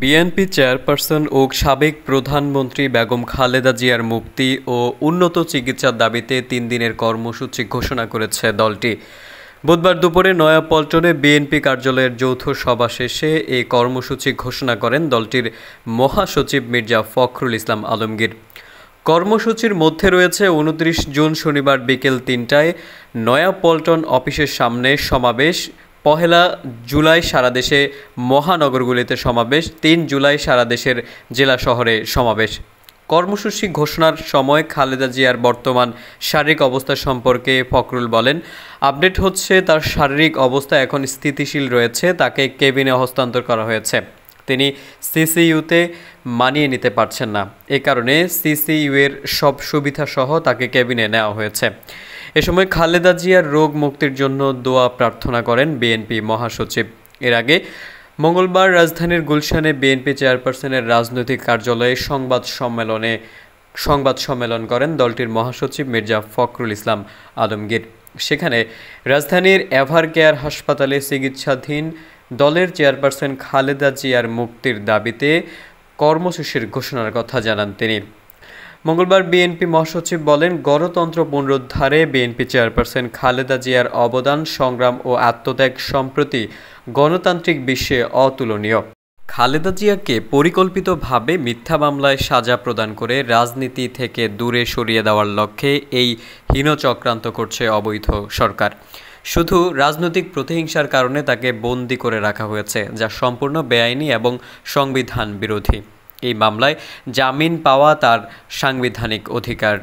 BNP chairperson ও সাবেক প্রধানমন্ত্রী বেগম খালেদা জিয়ার মুক্তি ও উন্নত চিকিৎসার দাবিতে ৩ দিনের কর্মসূচি ঘোষণা করেছে দলটি। বুধবার দুপুরে নয়াপল্টনে বিএনপি কার্যালয়ের যৌথ সভা শেষে এই কর্মসূচি ঘোষণা করেন দলটির মহাসচিব মির্জা ফখরুল ইসলাম আলমগীর। কর্মসূচির মধ্যে রয়েছে ২৯ জুন শনিবার বিকেল ৩টায় নয়াপল্টন অফিসের সামনে সমাবেশ, ১ জুলাই সারা দেশে মহানগরগুলিতে সমাবেশ, ৩ জুলাই সারা দেশের জেলা শহরে সমাবেশ। কর্মসূচি ঘোষণার সময় খালেদা জিয়ার বর্তমান শারীরিক অবস্থা সম্পর্কে ফখরুল বলেন, আপডেট হচ্ছে তার শারীরিক অবস্থা এখন স্থিতিশীল রয়েছে, তাকে কেবিনে হস্তান্তর করা হয়েছে। তিনি সিসিইউতে মানিয়ে নিতে পারছেন না, এ কারণে সিসিইউ এর সব সুবিধাসহ তাকে কেবিনে নেওয়া হয়েছে। এ সময় খালেদা জিয়ার রোগ মুক্তির জন্য দোয়া প্রার্থনা করেন বিএনপি মহাসচিব। এর আগে মঙ্গলবার রাজধানীর গুলশানে বিএনপি চেয়ারপারসনের রাজনৈতিক কার্যালয়ে সংবাদ সম্মেলন করেন দলটির মহাসচিব মির্জা ফখরুল ইসলাম আলমগীর। সেখানে রাজধানীর এভার কেয়ার হাসপাতালে চিকিৎসাধীন দলের চেয়ারপারসন খালেদা জিয়ার মুক্তির দাবিতে কর্মসূচির ঘোষণার কথা জানান তিনি। মঙ্গলবার বিএনপি মহাসচিব বলেন, গণতন্ত্র পুনরুদ্ধারে বিএনপি চেয়ারপারসন খালেদা জিয়ার অবদান, সংগ্রাম ও আত্মত্যাগ সম্প্রতি গণতান্ত্রিক বিশ্বে অতুলনীয়। খালেদা জিয়াকে পরিকল্পিতভাবে মিথ্যা মামলায় সাজা প্রদান করে রাজনীতি থেকে দূরে সরিয়ে দেওয়ার লক্ষ্যে এই হীন চক্রান্ত করছে অবৈধ সরকার। শুধু রাজনৈতিক প্রতিহিংসার কারণে তাকে বন্দী করে রাখা হয়েছে, যা সম্পূর্ণ বেআইনি এবং সংবিধান বিরোধী। এই মামলায় জামিন পাওয়া তার সাংবিধানিক অধিকার।